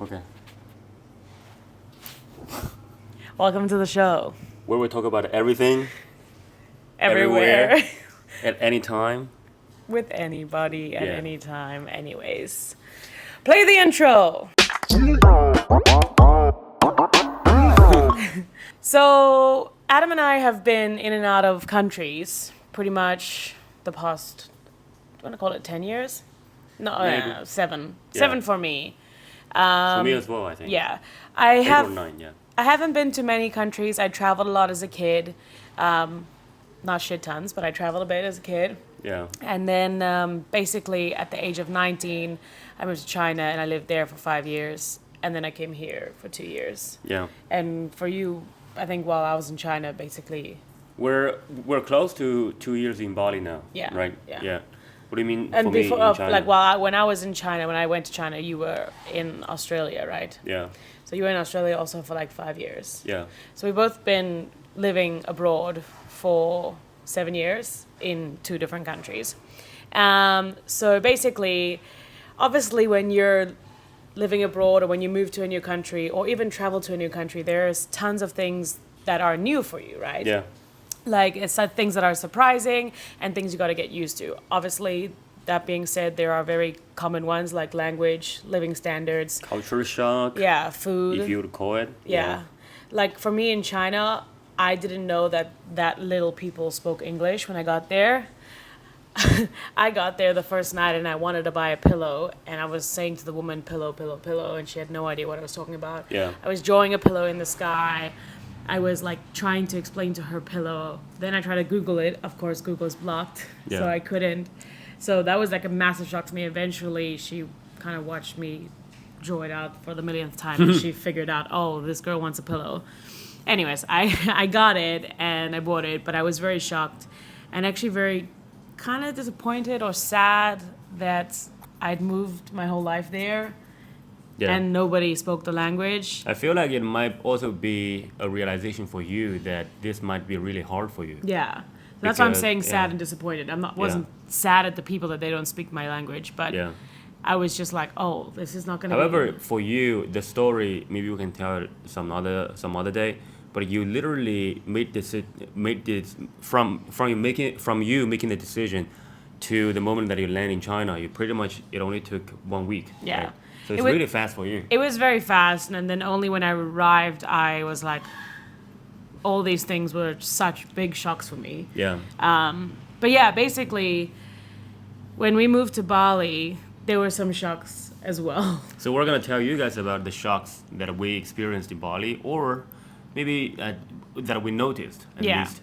Okay. Welcome to the show. Where we talk about everything, Everywhere. everywhere, at any time. With anybody at Yeah. any time. Anyways. Play the intro. So, Adam and I have been in and out of countries pretty much the past, do you want to call it 10 years? No, Maybe. 7. Yeah. 7 for me. For me as well, I think. Yeah. I 8 have or 9, yeah. I haven't been to many countries. I traveled a lot as a kid. Not shit tons, but I traveled a bit as a kid. Yeah. And then basically at the age of 19, I moved to China and I lived there for 5 years. And then I came here for 2 years. Yeah. And for you, I think while I was in China, basically, We're close to 2 years in Bali now. Yeah, Right? yeah. What do you mean and for me before, in China? like when I was in China, when I went to China, you were in Australia, right? Yeah. So you were in Australia also for like 5 years. Yeah. So we've both been living abroad for 7 years in 2 different countries. So basically, obviously, when you're living abroad or when you move to a new country or even travel to a new country, there's tons of things that are new for you, right? Yeah. Like it's things that are surprising and things you got to get used to. Obviously, that being said, there are very common ones like language, living standards, Culture shock. yeah, food. If you would call it. Yeah. Like for me in China, I didn't know that little people spoke English when I got there. I got there the first night and I wanted to buy a pillow and I was saying to the woman, pillow, pillow, pillow, and she had no idea what I was talking about. Yeah. I was drawing a pillow in the sky. I was like trying to explain to her pillow. Then I tried to Google it. Of course, Google's blocked, Yeah. so I couldn't. So that was like a massive shock to me. Eventually, she kind of watched me draw it out for the millionth time and she figured out, oh, this girl wants a pillow. Anyways, I got it and I bought it, but I was very shocked and actually very kind of disappointed or sad that I'd moved my whole life there Yeah. and nobody spoke the language. I feel like it might also be a realization for you that this might be really hard for you. Yeah. That's why I'm Because- saying sad yeah. and disappointed. Wasn't sad at the people that they don't speak my language, but Yeah. I was just like, oh, this is not going to However, be... for you, the story maybe we can tell it some other day. But you literally made this from you making the decision to the moment that you land in China. You pretty much it only took 1 week. Yeah. Right? So it's It was- really fast for you. It was very fast, and then only when I arrived, I was like, all these things were such big shocks for me. Yeah. But yeah, basically, when we moved to Bali, there were some shocks as well. So we're gonna tell you guys about the shocks that we experienced in Bali, or maybe that we noticed at Yeah. least.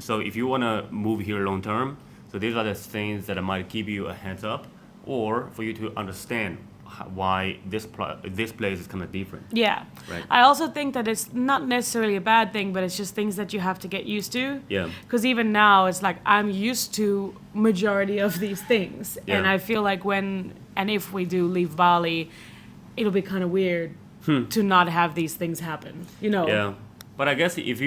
So if you wanna move here long term, so these are the things that might give you a heads up, or for you to understand why this place is kind of different. Yeah. Right. I also think that it's not necessarily a bad thing, but it's just things that you have to get used to. Yeah. Because even now, it's like I'm used to majority of these things. And Yeah. I feel like when and if we do leave Bali, it'll be kind of weird to not have these things happen. You know? Yeah, but I guess if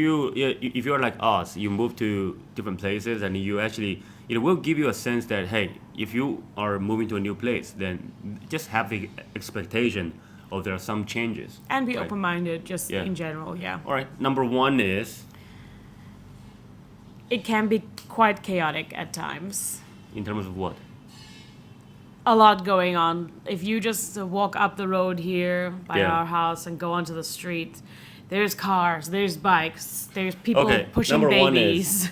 you're like us, you move to different places, and you actually it will give you a sense that hey, if you are moving to a new place, then just have the expectation of there are some changes. And be Right. open-minded, just Yeah. in general, yeah. All right, number one is It can be quite chaotic at times. in terms of what? A lot going on. If you just walk up the road here by Yeah. our house and go onto the street, there's cars, there's bikes, there's people Okay, pushing number babies. one is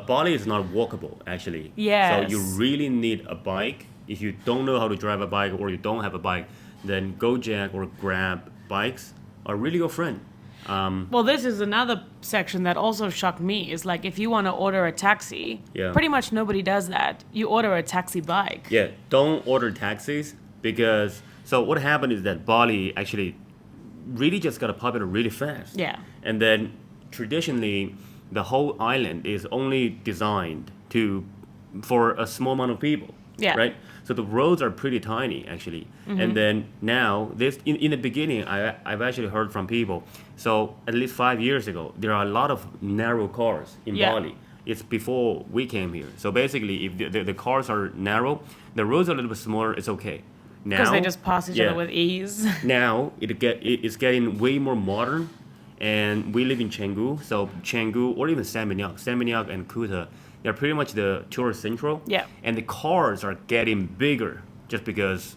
Bali is not walkable actually. Yes. So you really need a bike. If you don't know how to drive a bike or you don't have a bike, then Gojek or Grab bikes are really your friend. Well, this is another section that also shocked me. Is like if you want to order a taxi, Yeah. pretty much nobody does that. You order a taxi bike. Yeah, don't order taxis because so what happened is that Bali actually really just got popular really fast. Yeah. And then traditionally the whole island is only designed for a small amount of people. Yeah. Right? So the roads are pretty tiny actually. And then now this in the beginning I've actually heard from people. So at least 5 years ago there are a lot of narrow cars in Yeah. Bali. It's before we came here. So basically if the cars are narrow, the roads are a little bit smaller, it's okay. Because Now, they just pass each other with ease. now it's getting way more modern, and we live in Canggu, so Canggu or even Seminyak and Kuta, they're pretty much the tourist central. Yeah. And the cars are getting bigger just because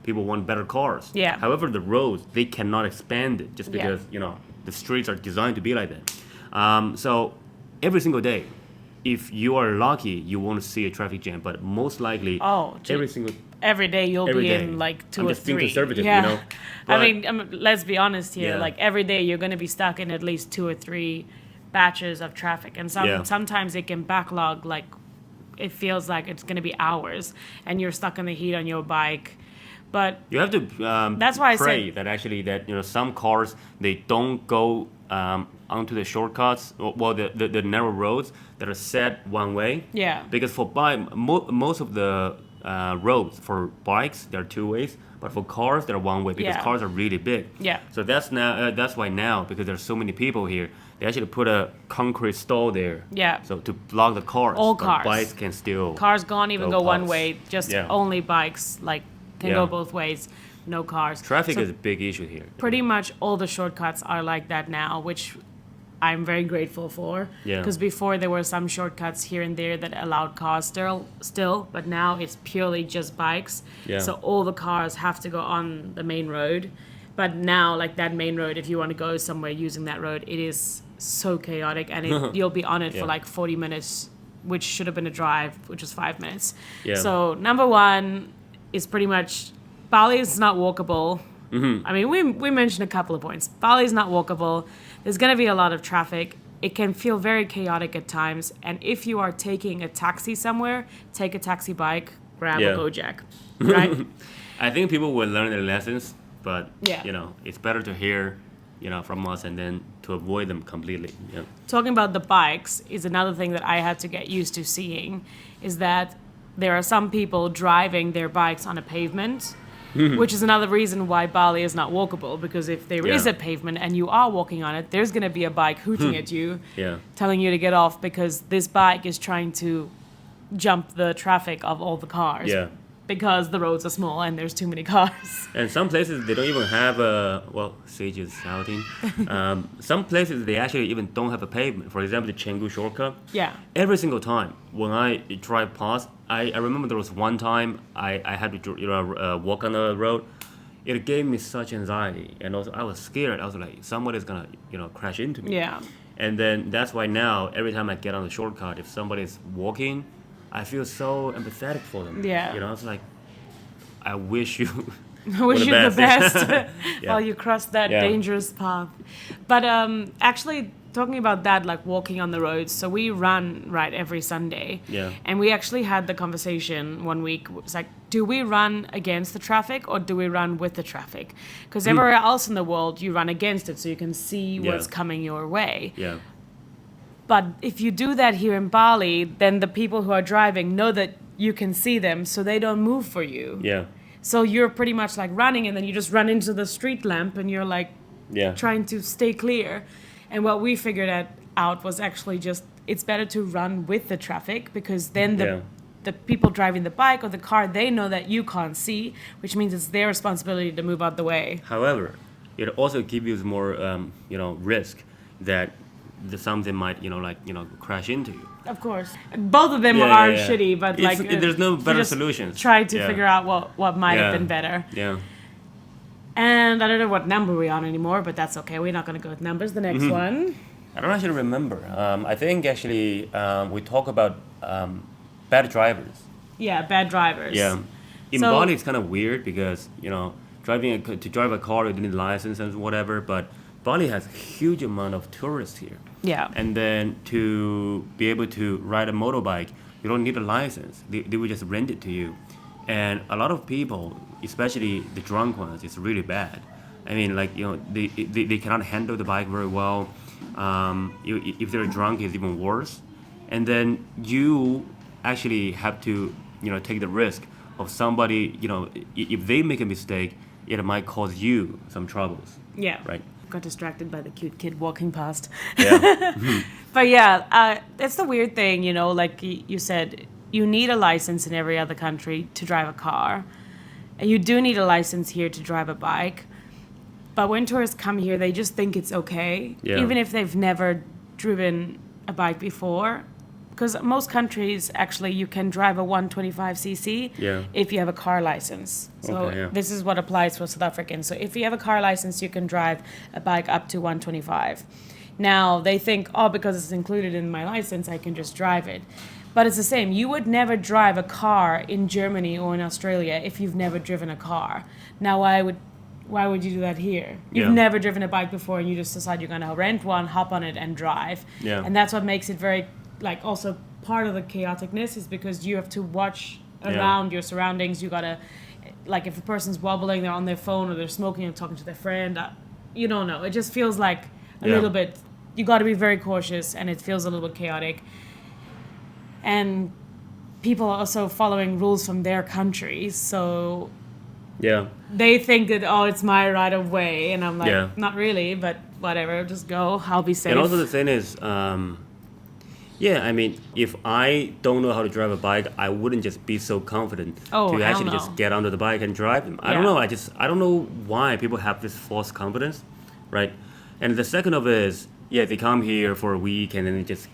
people want better cars. Yeah. However, the roads they cannot expand it just Yeah. because the streets are designed to be like that. So every single day, if you are lucky, you won't see a traffic jam, but most likely Every day you'll every be day. in like two I'm or just being three. conservative, I but- mean, let's be honest here. Yeah. Like every day you're going to be stuck in at least 2 or 3 batches of traffic, and Yeah. sometimes it can backlog. Like it feels like it's going to be hours, and you're stuck in the heat on your bike. But You have to That's why I pray said- that actually that some cars they don't go onto the shortcuts well the narrow roads that are set one way. Yeah. Because for most of the roads for bikes they're two ways, but for cars they're one way because Yeah. cars are really big. Yeah. So that's why now because there's so many people here they actually put a concrete stall there. Yeah. So to block the cars. All but cars. Bikes can still. cars can't even go one past. way. Just Yeah. only bikes can Yeah. go both ways. No cars. Traffic So is a big issue here. pretty much all the shortcuts are like that now, which I'm very grateful for. Yeah. Because before there were some shortcuts here and there that allowed cars still, but now it's purely just bikes. Yeah. So all the cars have to go on the main road. But now, like that main road, if you want to go somewhere using that road, it is so chaotic, and you'll be on it Yeah. for like 40 minutes, which should have been a drive, which was 5 minutes. Yeah. So number one is pretty much Bali is not walkable. Mm-hmm. I mean, we mentioned a couple of points. Bali is not walkable. There's going to be a lot of traffic. It can feel very chaotic at times. And if you are taking a taxi somewhere, take a taxi bike, grab Yeah. a Gojek, right? I think people will learn their lessons, but Yeah. it's better to hear, from us and then to avoid them completely. Yeah. Talking about the bikes is another thing that I had to get used to seeing, is that there are some people driving their bikes on a pavement, which is another reason why Bali is not walkable, because if there is Yeah. a pavement and you are walking on it, there's going to be a bike hooting at you, Yeah. telling you to get off because this bike is trying to jump the traffic of all the cars. Yeah. Because the roads are small and there's too many cars. And some places they don't even have Sage is shouting. Some places they actually even don't have a pavement. For example, the Canggu shortcut. Yeah. Every single time when I drive past, I remember there was one time I had to walk on the road. It gave me such anxiety, and also I was scared. I was like, somebody's gonna crash into me. Yeah. And then that's why now every time I get on the shortcut, if somebody's walking, I feel so empathetic for them. Yeah. It's like I wish you. I wish you the best Yeah. while you cross that Yeah. dangerous path. But actually, talking about that, like walking on the roads, so we run right every Sunday. Yeah. And we actually had the conversation one week. It's like, do we run against the traffic or do we run with the traffic? Because everywhere else in the world, you run against it so you can see what's Yeah. coming your way. Yeah. But if you do that here in Bali, then the people who are driving know that you can see them, so they don't move for you. Yeah. So you're pretty much like running, and then you just run into the street lamp, and you're like Yeah. trying to stay clear. And what we figured out was actually just it's better to run with the traffic, because then Yeah. the people driving the bike or the car, they know that you can't see, which means it's their responsibility to move out the way. However, it also gives you more risk that something might crash into you. Of course, both of them Yeah, are yeah, yeah. shitty, but There's no you better just solutions. Try to Yeah. figure out what might have Yeah. been better. Yeah. And I don't know what number we're on anymore, but that's okay. We're not going to go with numbers. The next one. I don't actually remember. I think actually we talk about bad drivers. Yeah, bad drivers. Yeah. In So- Bali, it's kind of weird because to drive a car you need a license and whatever. But Bali has a huge amount of tourists here, Yeah. and then to be able to ride a motorbike, you don't need a license. They will just rent it to you, and a lot of people, especially the drunk ones, it's really bad. I mean, they cannot handle the bike very well. If they're drunk, it's even worse. And then you actually have to, take the risk of somebody, if they make a mistake, it might cause you some troubles, Yeah. right? Got distracted by the cute kid walking past. Yeah. But yeah, that's the weird thing, like you said, you need a license in every other country to drive a car. And you do need a license here to drive a bike. But when tourists come here, they just think it's okay, Yeah. even if they've never driven a bike before. Because most countries, actually, you can drive a 125cc Yeah. if you have a car license. So Okay, yeah. this is what applies for South Africans. So if you have a car license, you can drive a bike up to 125. Now, they think, oh, because it's included in my license, I can just drive it. But it's the same. You would never drive a car in Germany or in Australia if you've never driven a car. Now, why would you do that here? You've Yeah. never driven a bike before and you just decide you're going to rent one, hop on it and drive. Yeah. And that's what makes it very, like, also part of the chaoticness is because you have to watch around your surroundings. You got to, like, if the person's wobbling, they're on their phone or they're smoking and talking to their friend, you don't know. It just feels like a Yeah. little bit, you got to be very cautious and it feels a little bit chaotic. And people are also following rules from their countries. So Yeah. they think that, oh, it's my right of way, and I'm like, Yeah. not really, but whatever, just go, I'll be safe. And also the thing is, yeah, I mean, if I don't know how to drive a bike, I wouldn't just be so confident Oh, to hell actually no. just get onto the bike and drive. I don't Yeah. know. I don't know why people have this false confidence, right? And the second of it is, yeah, they come here for a week and then they just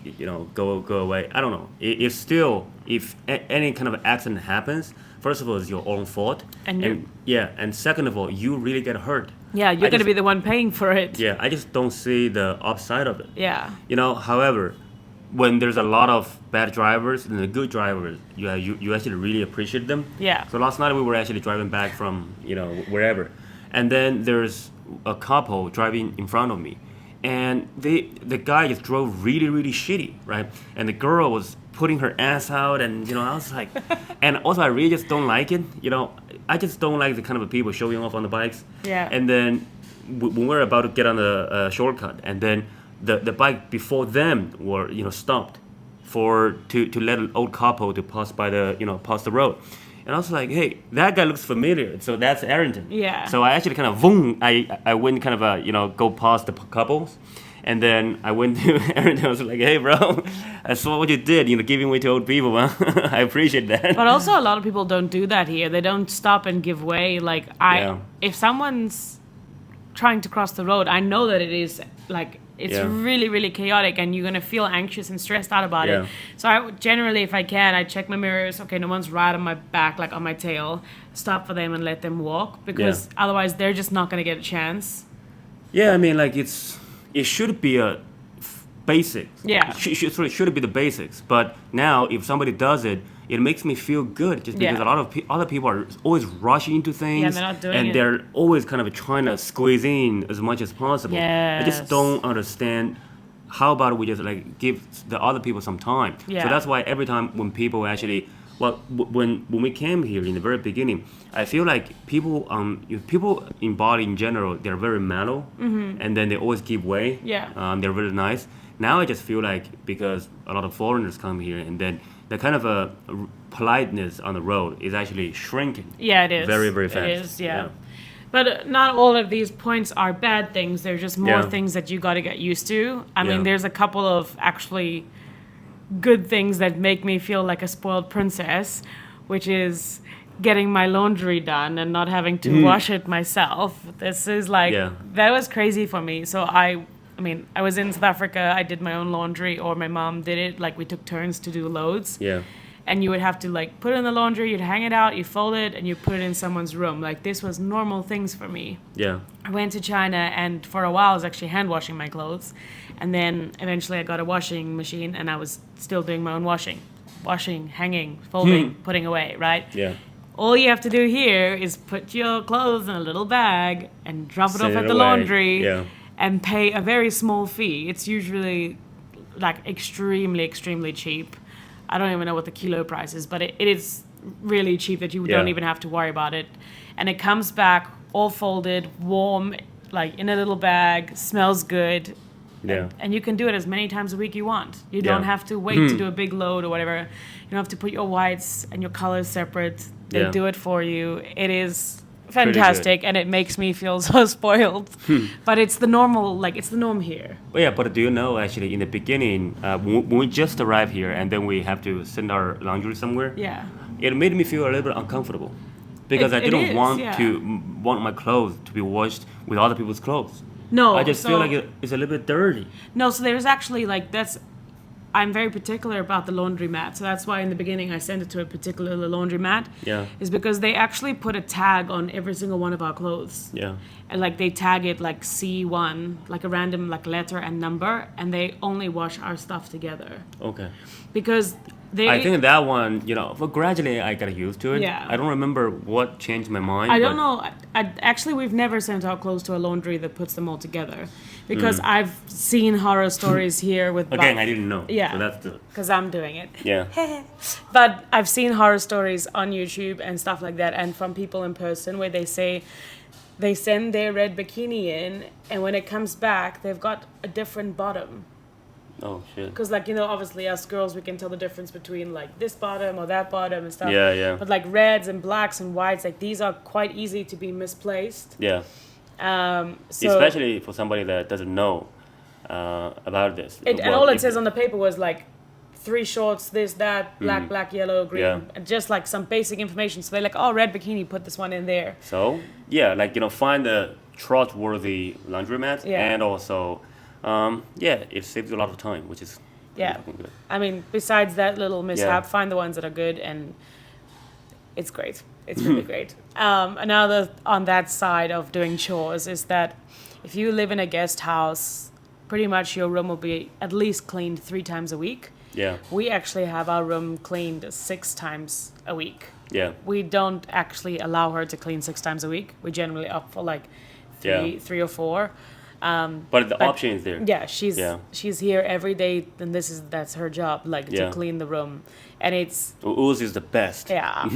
go away. I don't know. If any kind of accident happens, first of all, it's your own fault, And and second of all, you really get hurt. yeah, you're I going to just- be the one paying for it. Yeah, I just don't see the upside of it. Yeah. However, when there's a lot of bad drivers and the good drivers, you actually really appreciate them. Yeah. So last night we were actually driving back from wherever, and then there's a couple driving in front of me, and the guy just drove really really shitty, right? And the girl was putting her ass out, and I was like, and also I really just don't like it. I just don't like the kind of people showing off on the bikes. Yeah. And then when we're about to get on the shortcut, and then the bike before them were stopped to let an old couple to pass by pass the road, and I was like, hey, that guy looks familiar, so that's Arrington. Yeah. So I actually kind of boom, I went kind of go past the couples, and then I went to Arrington. I was like, hey bro, I saw what you did, giving way to old people, man. I appreciate that. But also a lot of people don't do that here. They don't stop and give way. Like, Yeah. if someone's trying to cross the road, I know that it is, like, it's Yeah. really, really chaotic and you're going to feel anxious and stressed out about Yeah. it. So I generally, if I can, I check my mirrors. Okay, no one's right on my back, like on my tail. Stop for them and let them walk because otherwise they're just not going to get a chance. Yeah, I mean, like it should be a basic. Yeah. Should be the basics. But now, if somebody does it, it makes me feel good just because Yeah. a lot of other people are always rushing into things. Yeah, they're not doing and it. they're always kind of trying to squeeze in as much as possible. I just Yes. don't understand. How about we just like give the other people some time? Yeah. So that's why every time when people actually, when we came here in the very beginning, I feel like people in Bali in general, they're very mellow, and then they always give way. Yeah. They're really nice. Now I just feel like because a lot of foreigners come here, and then the kind of politeness on the road is actually shrinking. Yeah, it is. Very, very fast. It is, yeah. But not all of these points are bad things. They're just more Yeah. things that you got to get used to. I Yeah. mean, there's a couple of actually good things that make me feel like a spoiled princess, which is getting my laundry done and not having to wash it myself. This is like, Yeah. that was crazy for me. So I mean, I was in South Africa, I did my own laundry, or my mom did it. Like, we took turns to do loads. Yeah. And you would have to, like, put it in the laundry, you'd hang it out, you fold it, and you put it in someone's room. Like, this was normal things for me. Yeah. I went to China, and for a while I was actually hand washing my clothes. And then eventually I got a washing machine, and I was still doing my own washing. Washing, hanging, folding, putting away, right? Yeah. All you have to do here is put your clothes in a little bag and drop it Send off it at the away. laundry Yeah. and pay a very small fee. It's usually like extremely, extremely cheap. I don't even know what the kilo price is, but it is really cheap that you don't Yeah. even have to worry about it. And it comes back all folded, warm, like in a little bag, smells good. Yeah. And you can do it as many times a week you want. You Yeah. don't have to wait to do a big load or whatever. You don't have to put your whites and your colors separate. They Yeah. do it for you. It is Pretty fantastic, and it makes me feel so spoiled. But it's the normal, like, it's the norm here. Well, yeah, but do you know actually in the beginning when we just arrived here and then we have to send our laundry somewhere? Yeah. It made me feel a little bit uncomfortable. because I It didn't is, want yeah. want my clothes to be washed with other people's clothes. No, I just feel so- like it's a little bit dirty. No, so there's actually like that's. I'm very particular about the laundromat, so that's why in the beginning I sent it to a particular laundromat. Yeah. Is because they actually put a tag on every single one of our clothes. Yeah. And like they tag it like C1, like a random like letter and number, and they only wash our stuff together Okay. because they. I think that one, but gradually I got used to it. Yeah. I don't remember what changed my mind. I don't but- know. Actually, we've never sent our clothes to a laundry that puts them all together, because I've seen horror stories here with. Again, I didn't know. Yeah. So that's the. Because I'm doing it. Yeah. But I've seen horror stories on YouTube and stuff like that, and from people in person where they say they send their red bikini in, and when it comes back, they've got a different bottom. Oh shit. Because, like, obviously us girls, we can tell the difference between, like, this bottom or that bottom and stuff. Yeah, yeah. But, like, reds and blacks and whites, like, these are quite easy to be misplaced. Yeah. So Especially for somebody that doesn't know about this. and all it says on the paper was, like, 3 shorts, this, that, black, black, yellow, green. Yeah. And just, like, some basic information. So they're like, oh, red bikini, put this one in there. So yeah, like find a trustworthy laundromat, Yeah. and also, it saves you a lot of time, which is Yeah. fucking good. I mean, besides that little mishap, Yeah. find the ones that are good, and it's great. It's really great. Another on that side of doing chores is that if you live in a guest house, pretty much your room will be at least cleaned 3 times a week. Yeah, We actually have our room cleaned 6 times a week. yeah, We don't actually allow her to clean 6 times a week. We generally opt for like Yeah. 3 or 4. but the option is there. Yeah, Yeah. she's here every day, and that's her job, like Yeah. to clean the room, and it's Uz is the best. yeah,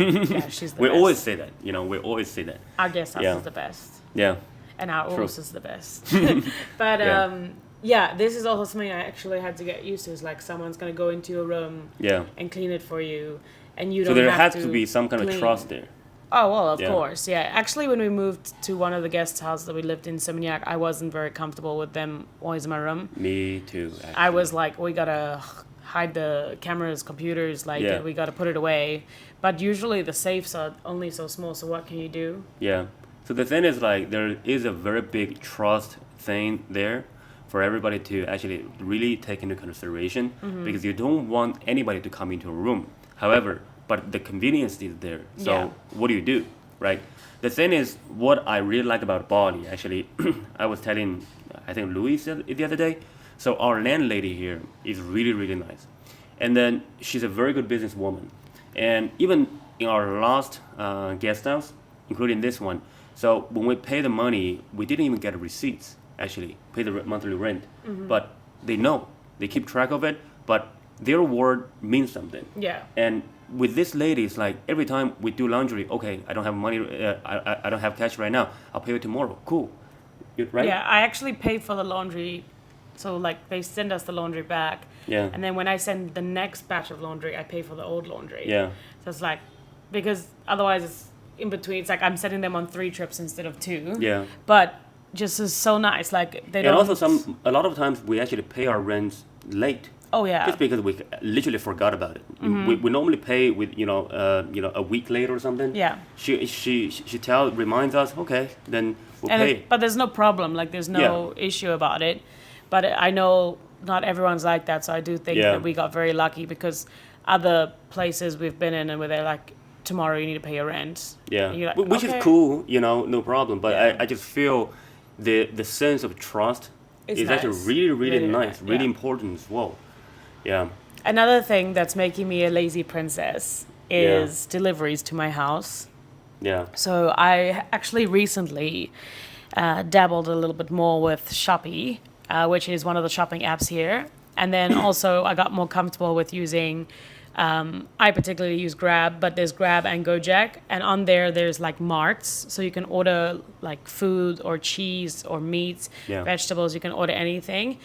she's the We best. always say that. We always say that. Our guest house Yeah. is the best, Yeah, and our True. Urus is the best. But Yeah. this is also something I actually had to get used to. Is like someone's gonna go into your room yeah. and clean it for you, and you So don't. there have has to be some kind of clean. trust there. Oh, well, of Yeah. course, yeah. Actually, when we moved to one of the guest houses that we lived in Seminyak, I wasn't very comfortable with them always in my room. Me too. Actually. I was like, we gotta hide the cameras, computers, like Yeah. we gotta put it away. But usually the safes are only so small, so what can you do? Yeah. So the thing is, like, there is a very big trust thing there for everybody to actually really take into consideration, Mm-hmm. because you don't want anybody to come into a room. However, but the convenience is there. So Yeah. what do? Right? The thing is, what I really like about Bali, actually, I was telling, I think Louis the other day. So our landlady here is really, really nice. And then she's a very good businesswoman. And even in our last guest house, including this one, so when we pay the money, we didn't even get receipts, actually, pay the monthly rent. But they know, they keep track of it, but their word means something. Yeah. And with this lady, it's like every time we do laundry, okay, I don't have money, I don't have cash right now, I'll pay you tomorrow. Cool. Right? Yeah, I actually pay for the laundry. So, like, they send us the laundry back. Yeah. And then when I send the next batch of laundry, I pay for the old laundry. Yeah. So it's like, because otherwise it's in between. It's like I'm sending them on 3 trips instead of 2. Yeah. But just is so nice. Like, they And don't. also a lot of times we actually pay our rents late. Oh, yeah. Just because we literally forgot about it. We normally pay with a week late or something. Yeah. She reminds us, okay, then we'll And pay. but there's no problem. Like, there's no issue about it. But I know not everyone's like that. So I do think Yeah. that we got very lucky, because other places we've been in and where they're like, tomorrow you need to pay your rent. Yeah, And you're like, which okay. is cool, no problem. But Yeah. I just feel the sense of trust It's is actually nice. really, really Really nice, nice, really yeah. important as well. Yeah, Another thing that's making me a lazy princess is deliveries to my house. yeah, So I actually recently dabbled a little bit more with Shopee, which is one of the shopping apps here. And then also I got more comfortable with using, I particularly use Grab, but there's Grab and Gojek. And on there's like marts. So you can order like food or cheese or meats, Yeah. vegetables. You can order anything.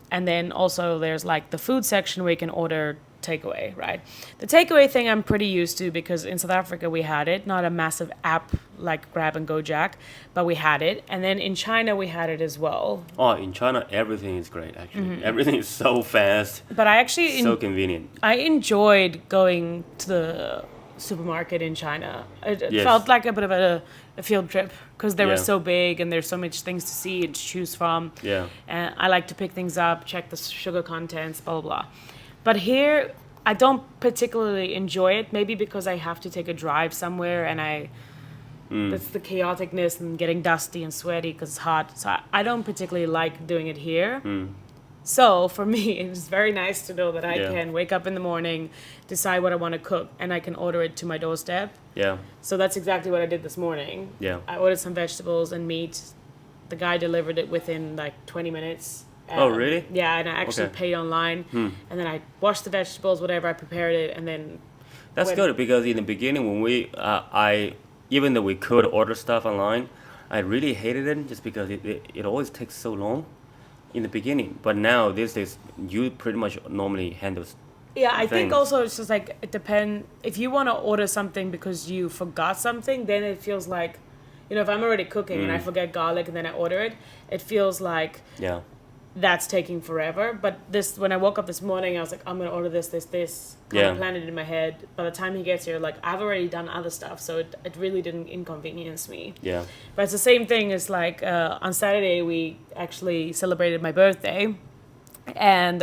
And then also there's like the food section where you can order takeaway, right? The takeaway thing I'm pretty used to, because in South Africa we had it, not a massive app like Grab and Gojek, but we had it. And then in China we had it as well. Oh, in China, everything is great, actually. Everything is so fast, But I actually so convenient. I enjoyed going to the supermarket in China. It Yes. felt like a bit of a field trip because they were Yeah. so big and there's so much things to see and to choose from. Yeah. And I like to pick things up, check the sugar contents, blah, blah, blah. But here, I don't particularly enjoy it, maybe because I have to take a drive somewhere and that's the chaoticness and getting dusty and sweaty because it's hot. So I don't particularly like doing it here. So for me, it's very nice to know that I Yeah. can wake up in the morning, decide what I want to cook, and I can order it to my doorstep. Yeah. So that's exactly what I did this morning. Yeah. I ordered some vegetables and meat. The guy delivered it within like 20 minutes. Oh, really? Yeah, and I actually Okay. paid online. And then I washed the vegetables, whatever, I prepared it, and then... That's when- good because in the beginning when even though we could order stuff online, I really hated it just because it always takes so long in the beginning. But now these days you pretty much normally handle. Yeah, I think things. also it's just like, it depends. If you want to order something because you forgot something, then it feels like, if I'm already cooking and I forget garlic and then I order it, it feels like Yeah. that's taking forever. But when I woke up this morning, I was like, I'm going to order this. Kind Yeah. of planned it in my head. By the time he gets here, like, I've already done other stuff. So it really didn't inconvenience me. Yeah. But it's the same thing as like on Saturday, we actually celebrated my birthday. And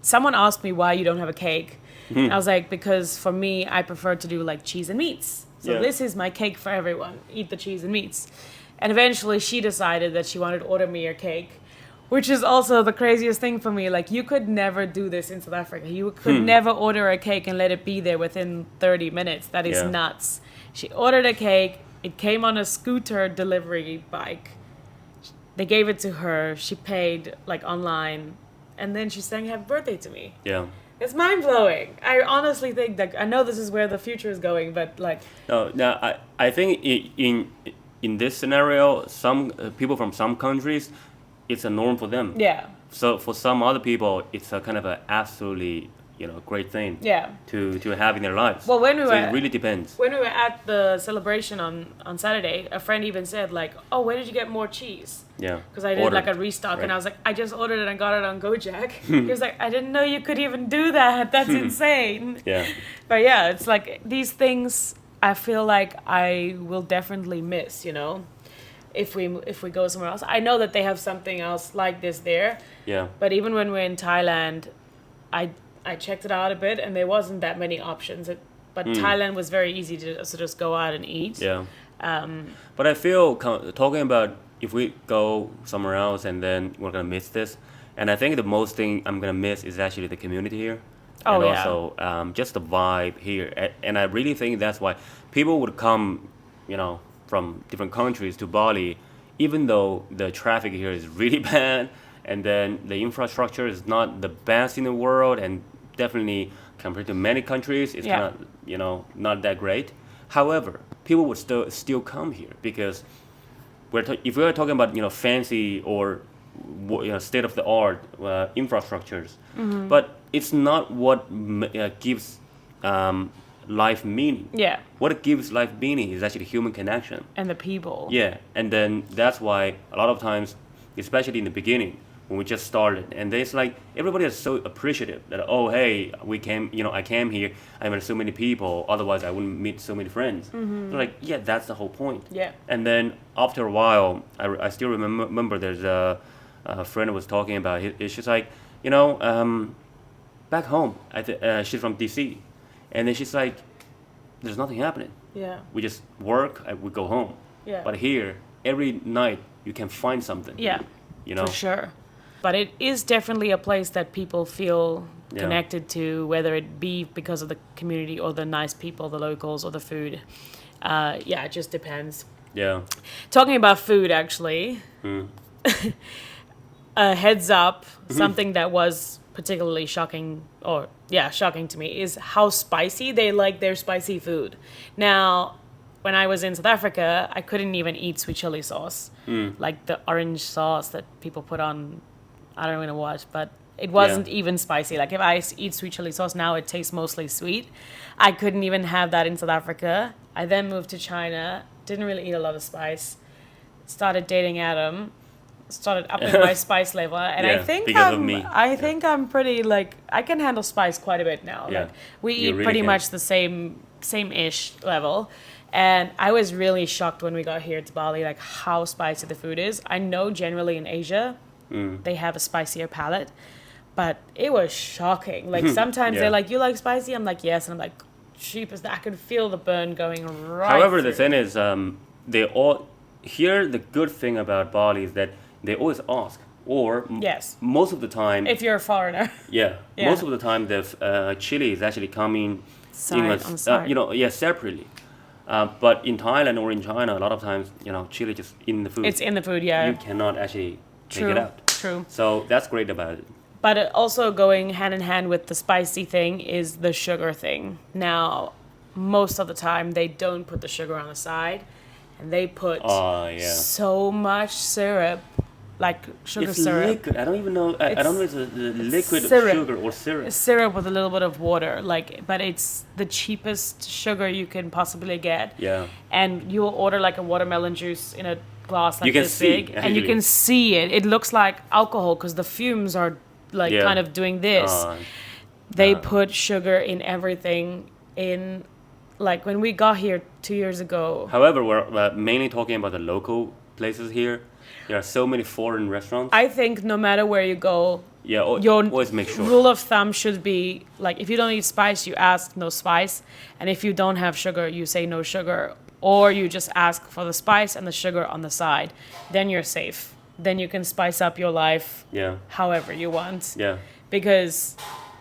someone asked me why you don't have a cake. I was like, because for me, I prefer to do like cheese and meats. So Yeah. this is my cake for everyone. Eat the cheese and meats. And eventually she decided that she wanted to order me a cake, which is also the craziest thing for me. Like, you could never do this in South Africa. You could never order a cake and let it be there within 30 minutes. That is Yeah. nuts. She ordered a cake. It came on a scooter delivery bike. They gave it to her. She paid like online. And then she sang happy birthday to me. Yeah. It's mind-blowing. I honestly think that, I know this is where the future is going, but like, No, I think in this scenario, some people from some countries, it's a norm for them. yeah, So for some other people, it's a kind of a absolutely great thing yeah. to have in their lives. Well, when we so were- it really depends. When we were at the celebration on Saturday, a friend even said like, oh, where did you get more cheese? Yeah. Because I did Order. like a restock, and Right. I was like, I just ordered it and got it on Gojek. He was like, I didn't know you could even do that. That's insane. Yeah. But yeah, it's like these things I feel like I will definitely miss, if we go somewhere else. I know that they have something else like this there, Yeah. but even when we're in Thailand, I checked it out a bit and there wasn't that many options. But Thailand was very easy to just go out and eat. Yeah. But I feel talking about if we go somewhere else and then we're gonna miss this, and I think the most thing I'm gonna miss is actually the community here, Oh, and yeah. also just the vibe here. And I really think that's why people would come, from different countries to Bali, even though the traffic here is really bad, and then the infrastructure is not the best in the world, and definitely compared to many countries, it's Yeah. not not that great. However, people would still come here because if we're talking about fancy or state of the art infrastructures, but it's not what gives life meaning. Yeah, What gives life meaning is actually human connection. and the people. Yeah, and then that's why a lot of times, especially in the beginning, when we just started, and it's like everybody is so appreciative that hey, I came here, I met so many people, otherwise I wouldn't meet so many friends. They're like, yeah, that's the whole point. Yeah. And then after a while, I still remember there's a friend was talking about it. She's like, back home, she's from DC, and then she's like, there's nothing happening. Yeah. We just work, we go home. Yeah. But here, every night you can find something. Yeah. For sure. But it is definitely a place that people feel Yeah. connected to, whether it be because of the community or the nice people, the locals, or the food. It just depends. Yeah. Talking about food, actually, heads up, something that was particularly shocking to me is how spicy they like their spicy food. Now, when I was in South Africa, I couldn't even eat sweet chili sauce, like the orange sauce that people put on, I don't know what, but it wasn't even spicy. Like if I eat sweet chili sauce now, it tastes mostly sweet. I couldn't even have that in South Africa. I then moved to China, didn't really eat a lot of spice, started dating Adam, started upping my spice level, and Yeah, I think because of me. I think I'm pretty I can handle spice quite a bit now. Yeah. Like we You eat really pretty can. much the same same-ish level. And I was really shocked when we got here to Bali, like how spicy the food is. I know generally in Asia, they have a spicier palate, but it was shocking. Like sometimes Yeah. they're like, "You like spicy?" I'm like, "Yes," and I'm like, "Cheapest." I can feel the burn going right. However, the through. thing is, they all here. The good thing about Bali is that they always ask, or Yes. most of the time, If you're a foreigner, yeah, Yeah. most of the time the chili is actually coming Side, in on the side. separately. But in Thailand or in China, a lot of times, chili just in the food. it's in the food. Yeah, You cannot actually take true, it out. true. So that's great about it. But it also going hand in hand with the spicy thing is the sugar thing. Now, most of the time they don't put the sugar on the side, and they put Oh yeah. so much syrup, like sugar It's syrup. liquid. I don't even know. I don't know if it's a liquid syrup. sugar or syrup. Syrup with a little bit of water, but it's the cheapest sugar you can possibly get. Yeah. And you'll order like a watermelon juice in a glass like You can this see, big, and you actually. can see it. It looks like alcohol because the fumes are like Yeah. kind of doing this. They put sugar in everything. In like when we got here 2 years ago. However, we're mainly talking about the local places here. There are so many foreign restaurants. I think no matter where you go, Yeah, your always make sure. rule of thumb should be like if you don't eat spice, you ask no spice, and if you don't have sugar, you say no sugar, or you just ask for the spice and the sugar on the side. Then you're safe. Then you can spice up your life Yeah, however you want. yeah, Because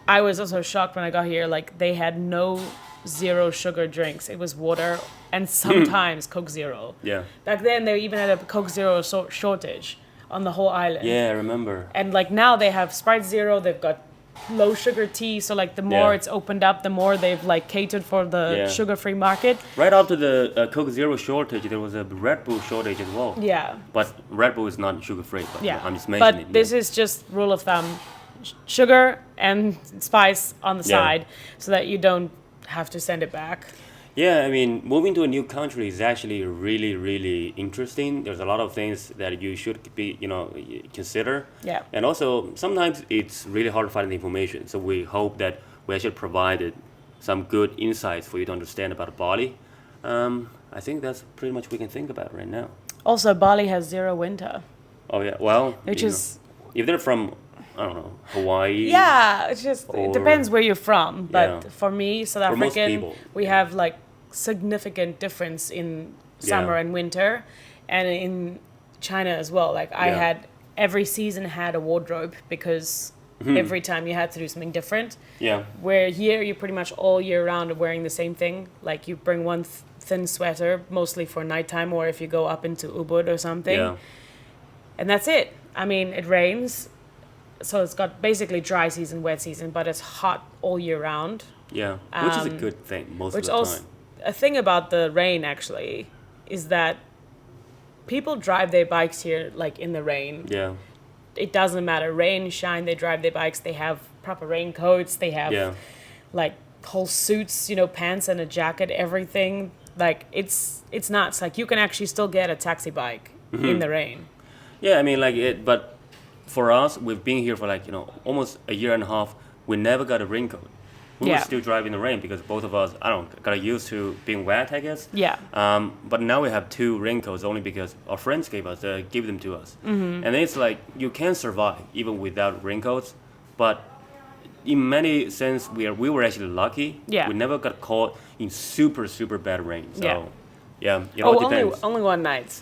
I was also shocked when I got here. Like they had no zero sugar drinks. It was water and sometimes Coke Zero. yeah. Back then, they even had a Coke Zero shortage on the whole island. Yeah, I remember. And like now they have Sprite Zero, they've got low sugar tea. So like the more Yeah. it's opened up, the more they've like catered for the Yeah. sugar-free market. Right after the Coke Zero shortage, there was a Red Bull shortage as well. Yeah, But Red Bull is not sugar-free. But yeah. I'm just mentioning. But this is just rule of thumb: sugar and spice on the Yeah. side, so that you don't have to send it back. Yeah, I mean, moving to a new country is actually really, really interesting. There's a lot of things that you should be, consider. Yeah. And also, sometimes it's really hard to find the information. So we hope that we actually provided some good insights for you to understand about Bali. I think that's pretty much we can think about right now. Also, Bali has zero winter, Oh yeah, well, which is if they're from, I don't know, Hawaii. yeah. It's just Or- it depends where you're from. But Yeah. for me, South For most African, people. we have like significant difference in summer Yeah. and winter, and in China as well. Like I Yeah. had every season had a wardrobe because every time you had to do something different. Yeah. Where here you pretty much all year round are wearing the same thing. Like you bring one thin sweater mostly for nighttime, or if you go up into Ubud or something, Yeah. and that's it. I mean, it rains, so it's got basically dry season, wet season, but it's hot all year round. Yeah. Which is a good thing most of Which the also time. a thing about the rain actually is that people drive their bikes here like in the rain. Yeah. It doesn't matter, rain, shine, they drive their bikes. They have proper raincoats. They have Yeah. like whole suits, pants and a jacket, everything. Like it's nuts. Like you can actually still get a taxi bike in the rain. Yeah, I mean, but for us, we've been here for almost a year and a half. We never got a raincoat. We Yeah. were still driving in the rain because both of us, got used to being wet, I guess. Yeah. But now we have two raincoats only because our friends gave them to us. Mm-hmm. And it's like you can survive even without raincoats. But in many sense, we were actually lucky. Yeah. We never got caught in super, super bad rain. So, Yeah. yeah, it all depends. only one night.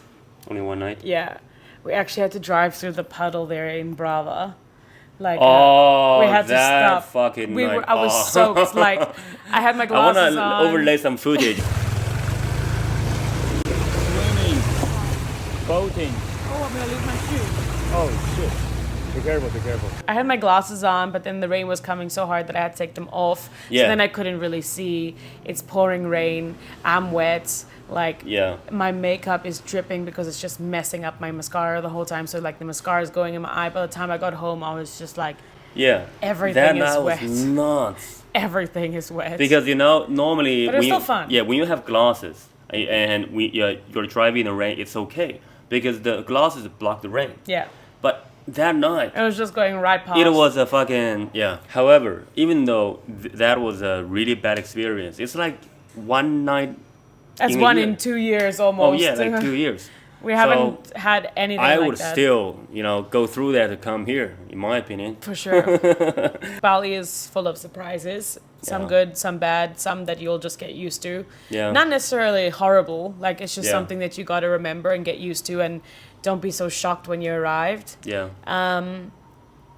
Only one night. Yeah. We actually had to drive through the puddle there in Brava. Like Oh, we had to that stop. fucking night. I was Oh. soaked. Like I had my I want glasses to on. overlay some footage. Swimming, boating. Oh, I'm gonna lose my shoes. Oh shit! Be careful! Be careful! I had my glasses on, but then the rain was coming so hard that I had to take them off. Yeah. So then I couldn't really see. It's pouring rain. I'm wet. Like Yeah. my makeup is dripping because it's just messing up my mascara the whole time. So like the mascara is going in my eye. By the time I got home, I was just like, Yeah. Everything that is night wet. was nuts. everything is wet. Because normally But it's when you, still fun. Yeah, when you have glasses and you're driving in the rain, it's okay because the glasses block the rain. Yeah. But that night, It was just going right past. it was a fucking yeah. However, even though that was a really bad experience, it's like one night. That's in a one year. in 2 years Oh almost. yeah, like 2 years. We haven't had anything I like would that. still, go through that to come here, in my opinion. For sure. Bali is full of surprises. Some Yeah. good, some bad, some that you'll just get used to. Yeah. Not necessarily horrible. Like, it's just Yeah. something that you got to remember and get used to, and don't be so shocked when you arrived. Yeah.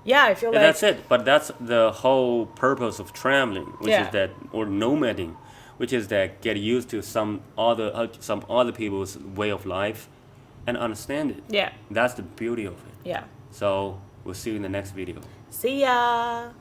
Yeah, I feel Yeah, like that's it. But that's the whole purpose of traveling, which Yeah. is that, or nomading, which is that get used to some other people's way of life, and understand it. Yeah. That's the beauty of it. Yeah. So we'll see you in the next video. See ya.